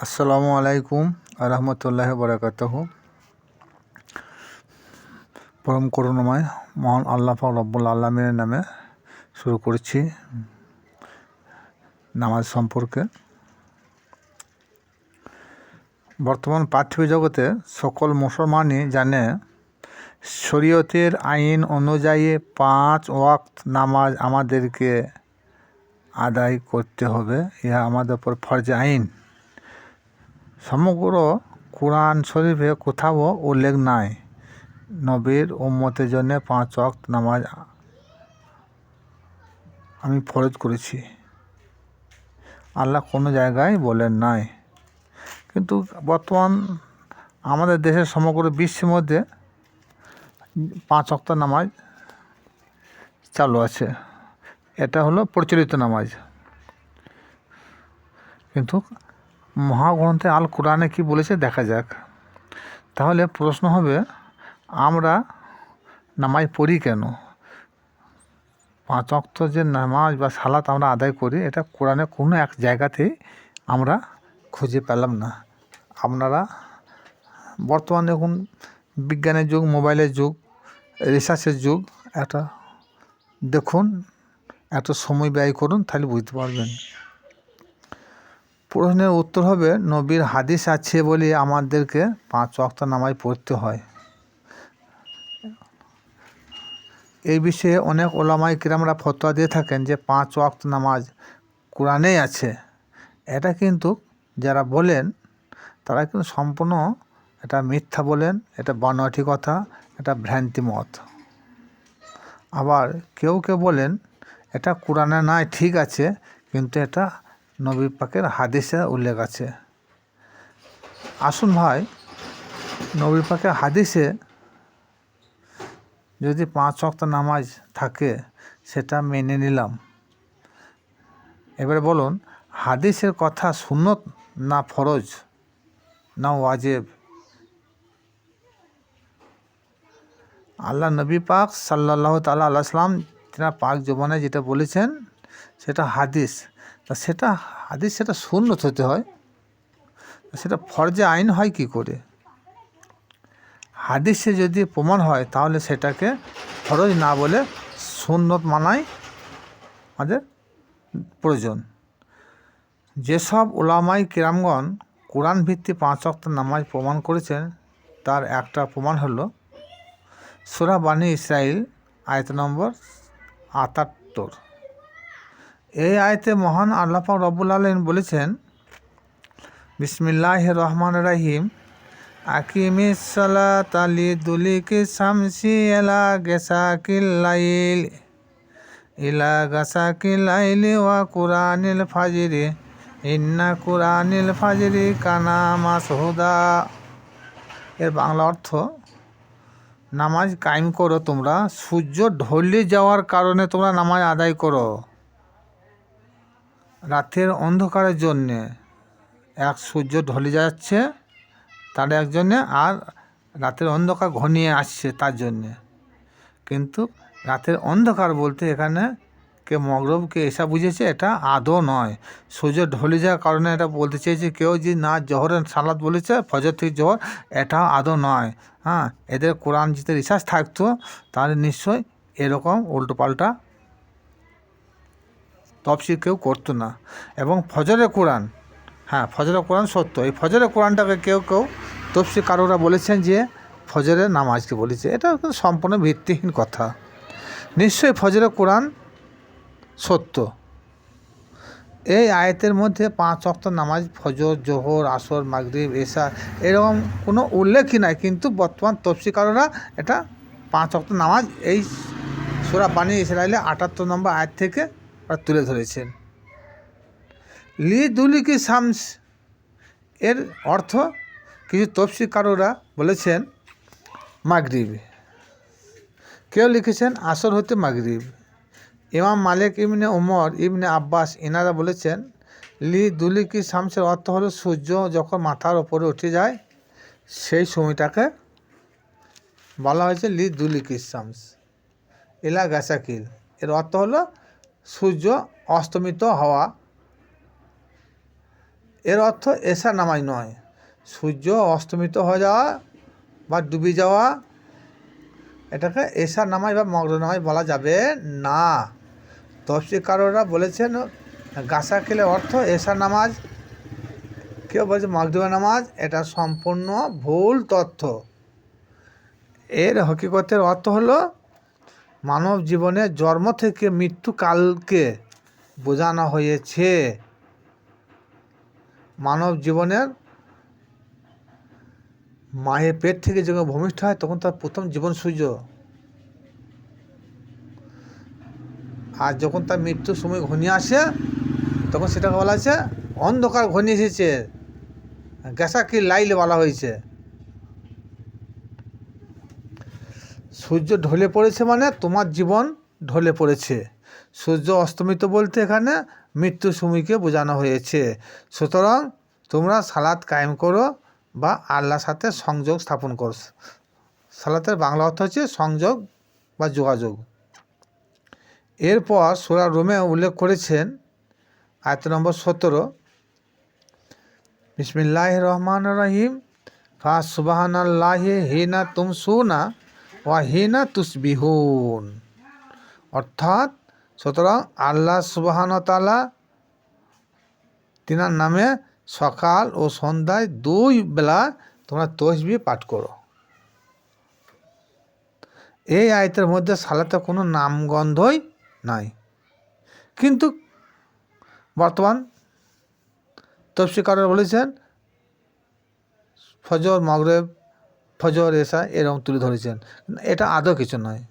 আসসালামু আলাইকুম রহমতুল্লাহ বরকাতহু। পরম করুণাময় মহান আল্লাহ পাক রব্বুল আলামিনের নামে শুরু করছি নামাজ সম্পর্কে। বর্তমান পার্থিব জগতে সকল মুসলমানই জানে শরীয়তের আইন অনুযায়ী 5 ওয়াক্ত নামাজ আমাদেরকে আদায় করতে হবে। ইহা আমাদের উপর ফরজে আইন। সমগ্র কোরআন শরীফে কোথাও উল্লেখ নাই নবীর উম্মতের জন্য 5 ওয়াক্ত নামাজ আমি ফরজ করেছি। আল্লাহ কোনো জায়গায় বলেন নাই। কিন্তু বর্তমান আমাদের দেশের সমগ্র বিশ্বের মধ্যে 5 ওয়াক্ত নামাজ চালু আছে। এটা হলো প্রচলিত নামাজ। কিন্তু মহাগ্রন্থে আল কোরআনে কি বলেছে দেখা যাক। তাহলে প্রশ্ন হবে, আমরা নামাজ পড়ি কেন? 5 ওয়াক্ত যে নামাজ বা সালাত আমরা আদায় করি, এটা কোরআনে কোনো এক জায়গাতেই আমরা খুঁজে পেলাম না। আপনারা বর্তমানে এখন বিজ্ঞানের যুগ, মোবাইলের যুগ, রিসার্চের যুগ, একটা দেখুন, এত সময় ব্যয় করুন, তাহলে বুঝতে পারবেন। প্রশ্নের উত্তর হবে, নবীর হাদিস আছে বলে আমাদেরকে 5 ওয়াক্ত নামাজ পড়তে হয়। এই বিষয়ে অনেক ওলামায়ে কিরামরা ফতোয়া দিয়ে থাকেন যে 5 ওয়াক্ত নামাজ কোরআনেই আছে। এটা কিন্তু যারা বলেন তারা কিন্তু সম্পূর্ণ এটা মিথ্যা বলেন, এটা বানোয়াটি কথা, এটা ভ্রান্তি মত। আবার কেউ কেউ বলেন এটা কোরআনে নাই, ঠিক আছে, কিন্তু এটা নবী পাকের হাদিসে উল্লেখ আছে। আসুন ভাই, নবী পাকের হাদিসে যদি 5 ওয়াক্ত নামাজ থাকে সেটা মেনে নিলাম। এবারে বলুন, হাদিসের কথা সুন্নত না ফরজ না ওয়াজিব? আল্লাহ নবী পাক সাল্লাল্লাহু তাআলা আলাইহি সাল্লাম তিনার পাক জবানে যেটা বলেছেন সেটা হাদিস। তা সেটা হাদিস, সেটা সুন্নত হতে হয়, সেটা ফরজে আইন হয় কি করে? হাদিসে যদি প্রমাণ হয় তাহলে সেটাকে ফরজ না বলে সুন্নত মানাই আমাদের প্রয়োজন। যেসব উলামায়ে কিরামগণ কোরআন ভিত্তিক 5 ওয়াক্ত নামাজ প্রমাণ করেছেন তার একটা প্রমাণ হলো সূরা বানী ইসরাঈল আয়াত নম্বর 78। এই আয়াতে মহান আল্লাহ পাক রব্বুল আলামিন বলেছেন, বিসমিল্লাহির রহমানির রহিম, আকিমিস সালাতা লিদুলিকি শামসি ইলা গাসাকিল লাইলি ওয়া কুরআনিল ফাজরি ইন্না কুরআনিল ফাজরি কানা মাসহুদা। এর বাংলা অর্থ, নামাজ কায়েম করো তোমরা, সূর্য ঢলে যাওয়ার কারণে তোমরা নামাজ আদায় করো। রাতের অন্ধকারের জন্যে, এক সূর্য ঢলে যাচ্ছে তার একজন্যে, আর রাতের অন্ধকার ঘনিয়ে আসছে তার জন্যে। কিন্তু রাতের অন্ধকার বলতে এখানে কে মগরবকে এসা বুঝেছে, এটা আদৌ নয়। সূর্য ঢলে যাওয়ার কারণে এটা বলতে চেয়েছে কেউ, যে না জহরের সালাত বলেছে ফজর থেকে জহর, এটা আদৌ নয়। হ্যাঁ, এদের কোরআন যদি রিসার্চ থাকতো তাহলে নিশ্চয়ই এরকম উল্টোপাল্টা তফসির কেউ করতো না। এবং ফজরের কোরআন, হ্যাঁ ফজরের কোরআন সত্য, এই ফজরের কোরআনটাকে কেউ কেউ তফসিরকাররা বলেছেন যে ফজরের নামাজকে বলেছে। এটা সম্পূর্ণ ভিত্তিহীন কথা। নিশ্চয়ই ফজরের কোরআন সত্য। এই আয়াতের মধ্যে 5 ওয়াক্ত নামাজ, ফজর, জোহর, আসর, মাগরিব, এশা, এরকম কোনো উল্লেখই নাই। কিন্তু বর্তমান তফসিরকাররা এটা 5 ওয়াক্ত নামাজ এই সূরা বানী ইসরাঈলে 78 নম্বর আয়াত থেকে তুলে ধরেছেন। লিদুলিকি শামস এর অর্থ কিছু তফসিরকাররা বলেছেন মাগরিব, কেউ লিখেছেন আসর হতে মাগরিব। ইমাম মালিক ইবনে উমর, ইবনে আব্বাস এনারা বলেছেন লিদুলিকি শামসের অর্থ হলো সূর্য যখন মাথার ওপরে উঠে যায় সেই সময়টাকে বলা হয়েছে লিদুলিকি শামস ইলা গাসাকিল। এর অর্থ হলো সূর্য অস্তমিত হওয়া। এর অর্থ এশার নামাজ নয়। সূর্য অস্তমিত হয়ে যাওয়া বা ডুবে যাওয়া এটাকে এশার নামাজ বা মগরিব নামাজ বলা যাবে না। তফসিরকাররা বলেছেন গাসা খেলে অর্থ এশার নামাজ, কেউ বলছে মাগরিবের নামাজ। এটা সম্পূর্ণ ভুল তথ্য। এর হকিকতের অর্থ হলো মানব জীবনের জন্ম থেকে মৃত্যুকালকে বোঝানো হয়েছে। মানব জীবনের মায়ের পেট থেকে যখন ভূমিষ্ঠ হয় তখন তার প্রথম জীবন সূর্য, আর যখন তার মৃত্যুর সময় ঘনিয়ে আসে তখন সেটাকে বলা হয়েছে অন্ধকার ঘনিয়ে এসেছে, গ্যাসাকি লাইলে বলা হয়েছে। সূর্য ঢলে পড়েছে মানে তোমার জীবন ঢলে পড়েছে। সূর্য অস্তমিত বলতে এখানে মৃত্যুর সময়কে বোঝানো হয়েছে। সুতরাং তোমরা সালাত কায়েম করো বা আল্লাহর সাথে সংযোগ স্থাপন করো। সালাতের বাংলা অর্থ হচ্ছে সংযোগ বা যোগাযোগ। এরপর সূরা রুমে উল্লেখ করেছেন আয়াত নম্বর 17, বিসমিল্লাহির রহমানির রহিম, ফা সুবহানাল্লাহি হিনা তুমসুনা ওয়া হিনা তুসবিহুন। অর্থাৎ সুতরাং আল্লাহ সুবহানাহু ওয়া তাআলা তিনার নামে সকাল ও সন্ধ্যায় 2 বেলা তোমরা তসবিহ পাঠ করো। এই আয়াতের মধ্যে সালাতে কোনো নামগন্ধই নাই, কিন্তু বর্তমান তফসিরকাররা বলেছেন ফজর, মাগরিব, ফজর, এশা এরকম তুলে ধরেছেন। এটা আদৌ কিছু নয়।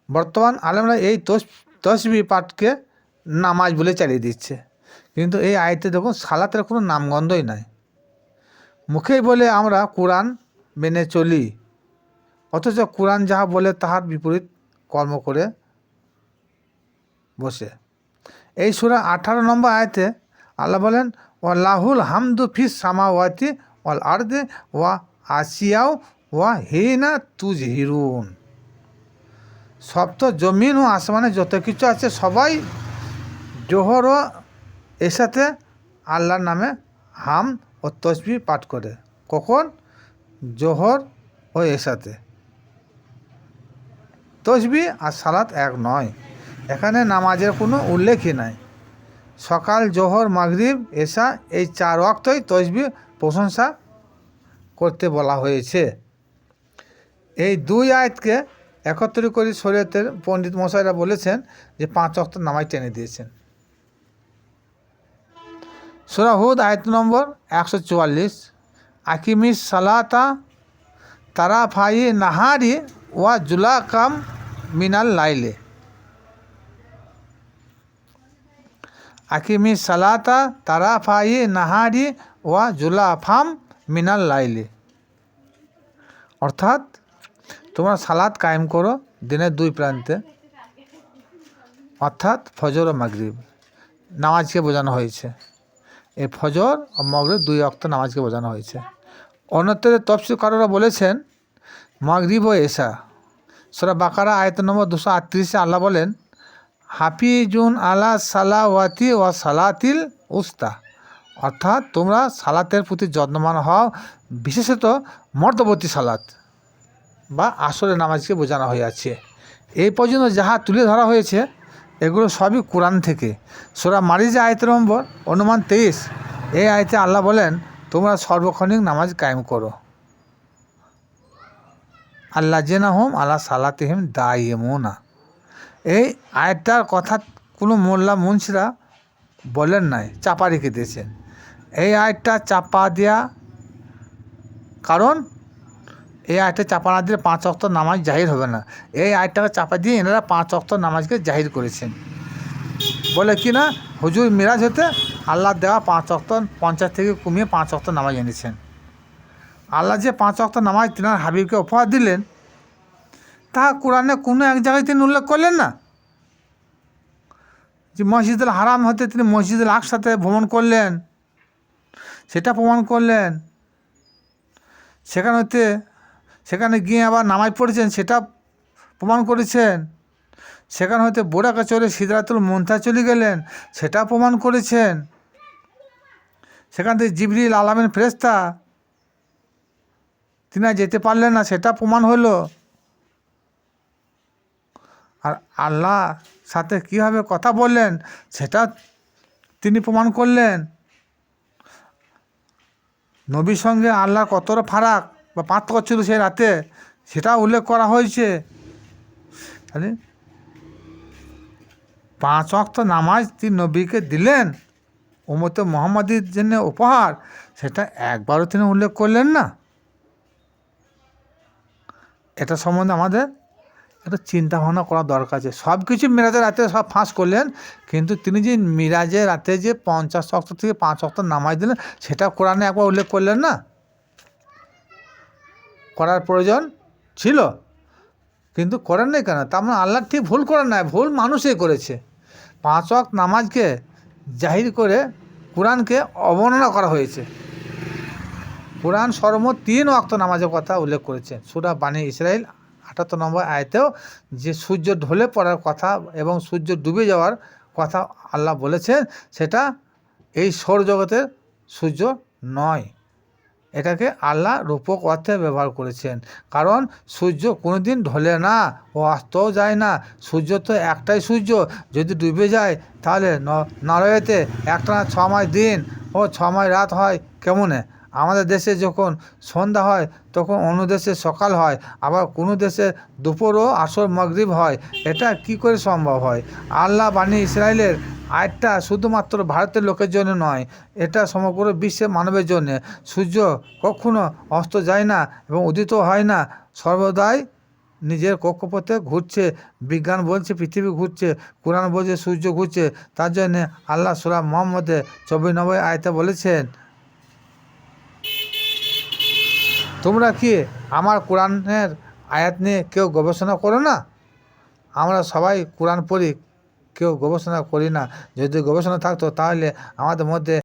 বর্তমান আলেমরা এই তসবিহ পাঠকে নামাজ বলে চালিয়ে দিচ্ছে, কিন্তু এই আয়াতে দেখুন সালাতের কোনো নামগন্ধই নাই। মুখেই বলে আমরা কোরআন মেনে চলি, অথচ কোরআন যাহা বলে তাহার বিপরীত কর্ম করে বসে। এই সূরা 18 নম্বর আয়াতে আল্লাহ বলেন ওয়াল্লাহুল হামদু ফিস সামাওয়াতি ওয়াল আরদি ওয়া আসিয়াও ওয়া হিনা তুজহিরুন। সপ্ত জমিন ও আসমানে যত কিছু আছে সবাই জোহর ও এশাতে আল্লাহর নামে হাম ও তসবিহ পাঠ করে। কখন? জোহর ও এশাতে। তসবিহ আর সালাত এক নয়। এখানে নামাজের কোনো উল্লেখই নাই। সকাল, জোহর, মাগরিব, এশা এই 4 ওয়াক্তই তসবিহ প্রশংসা করতে বলা হয়েছে। এই 2 আয়াতকে একত্র করে শরীয়তের পণ্ডিত মশাইরা বলেছেন যে 5 ওয়াক্ত নামাজ টেনে দিয়েছেন। সূরা হুদ আয়াত নম্বর 144, আকিমিস সালাতা তারাফাই নাহারি ওয়া জুলাকাম মিনাল লাইলে। আকিমিস সালাতা তারাফাই নাহারি ওয়া জুলাফাম মিনাল লাইলে। অর্থাৎ তোমরা সালাত কায়েম করো দিনের 2 প্রান্তে, অর্থাৎ ফজর ও মাগরিব নামাজকে বোঝানো হয়েছে। এই ফজর ও মাগরিব 2 ওয়াক্ত নামাজকে বোঝানো হয়েছে। অন্যত্র তফসিরকাররা বলেছেন মাগরিব ও এশা। সূরা বাকারা আয়াত নম্বর 238 আল্লাহ বলেন হাফিজুন আলা সালাওয়াতি ওয়া সালাতিল উস্তা। অর্থাৎ তোমরা সালাতের প্রতি যত্নবান হও, বিশেষত মধ্যবর্তী সালাত বা আসরের নামাজকে বোঝানো হয়েছে। এই পর্যন্ত যাহা তুলে ধরা হয়েছে এগুলো সবই কোরআন থেকে। সূরা মারিজ আয়াত নম্বর অনুমান 23, এই আয়াতে আল্লাহ বলেন তোমরা সর্বক্ষণিক নামাজ কায়েম করো। আল্লাহ জেনাহুম আলা সালাতিহিম দাইমুনা। এই আয়াতটার কথা কোনো মোল্লা মুন্সিরা বলেন নাই, চাপা রেখে দিয়েছেন। এই আয়াতটা চাপা দেওয়া কারণ এই আয়াতটা চাপা না দিলে 5 ওয়াক্ত নামাজ জাহির হবে না। এই আয়াতটাকে চাপা দিয়ে এনারা 5 ওয়াক্ত নামাজকে জাহির করেছেন। বলে কি না হুজুর মিরাজ হতে আল্লাহ দেওয়া 5 ওয়াক্ত 50 থেকে কমিয়ে 5 ওয়াক্ত নামাজ এনেছেন। আল্লাহ যে 5 ওয়াক্ত নামাজ তিনার হাবিবকে উপহার দিলেন তা কোরআনে কোনো এক জায়গায় তিনি উল্লেখ করলেন না। যে মসজিদুল হারাম হতে তিনি মসজিদুল আকসাতে ভ্রমণ করলেন সেটা প্রমাণ করলেন। সেখানে গিয়ে আবার নামাজ পড়েছেন সেটা প্রমাণ করেছেন। সেখানে হতে বোরাকা চলে সিদরাতুল মুনতাহা চলে গেলেন সেটা প্রমাণ করেছেন। সেখান থেকে জিবরিল আলামিন ফেরেশতা তিনি আর যেতে পারলেন না, সেটা প্রমাণ হলো। আর আল্লাহ সাথে কীভাবে কথা বললেন সেটা তিনি প্রমাণ করলেন। নবীর সঙ্গে আল্লাহ কতটা ফারাক বা পার্থক্য ছিল সেই রাতে, সেটা উল্লেখ করা হয়েছে। তাহলে 5 ওয়াক্ত নামাজ তিনি নবীকে দিলেন উম্মতে মুহাম্মাদির জন্য উপহার, সেটা একবারও তিনি উল্লেখ করলেন না। এটা সম্বন্ধে আমাদের একটা চিন্তা ভাবনা করা দরকার আছে। সব কিছু মিরাজের রাতে সব ফাঁস করলেন, কিন্তু তিনি যে মিরাজের রাতে যে 50 ওয়াক্ত থেকে 5 ওয়াক্ত নামাজ দিলেন, সেটা কোরআনে একবার উল্লেখ করলেন না। করার প্রয়োজন ছিল, কিন্তু করেন নাই কেন? তার মানে আল্লাহ ঠিক ভুল করেন নাই, ভুল মানুষই করেছে। 5 ওয়াক্ত নামাজকে জাহির করে কোরআনকে অবমাননা করা হয়েছে। কোরআন সর্বমোট 3 ওয়াক্ত নামাজের কথা উল্লেখ করেছে। সূরা বানী ইসরাইল 78 নম্বর আয়াতেও যে সূর্য ঢলে পড়ার কথা এবং সূর্য ডুবে যাওয়ার কথা আল্লাহ বলেছেন, সেটা এই সৌরজগতের সূর্য নয়। এটাকে আল্লাহ রূপক অর্থে ব্যবহার করেছেন, কারণ সূর্য কোনো দিন ঢলে না ও অস্তও যায় না। সূর্য তো একটাই সূর্য, যদি ডুবে যায় তাহলে নরওয়েতে একটানা 6 মাস দিন ও 6 মাস রাত হয় কেমনে? আমাদের দেশে যখন সন্ধ্যা হয় তখন অন্য দেশে সকাল হয়, আবার কোনো দেশে দুপুর ও আসর মাগরিব হয়। এটা কি করে সম্ভব হয়? আল্লাহ বানী ইসরায়েলের আয়াতটা শুধুমাত্র ভারতের লোকের জন্য নয়, এটা সমগ্র বিশ্বের মানবের জন্য। সূর্য কখনো অস্ত যায় না এবং উদিত হয় না, সর্বদাই নিজের কক্ষপথে ঘুরছে। বিজ্ঞান বলছে পৃথিবী ঘুরছে, কোরআন বলছে সূর্য ঘুরছে। তার জন্যে আল্লাহ সূরা মুহাম্মদে 24 নম্বর আয়াতে বলেছেন, তোমরা কি আমার কোরআনের আয়াত নিয়ে কেউ গবেষণা করো না? আমরা সবাই কোরআন পড়ি, কেউ গবেষণা করি না। যদি গবেষণা থাকতো তাহলে আমাদের মধ্যে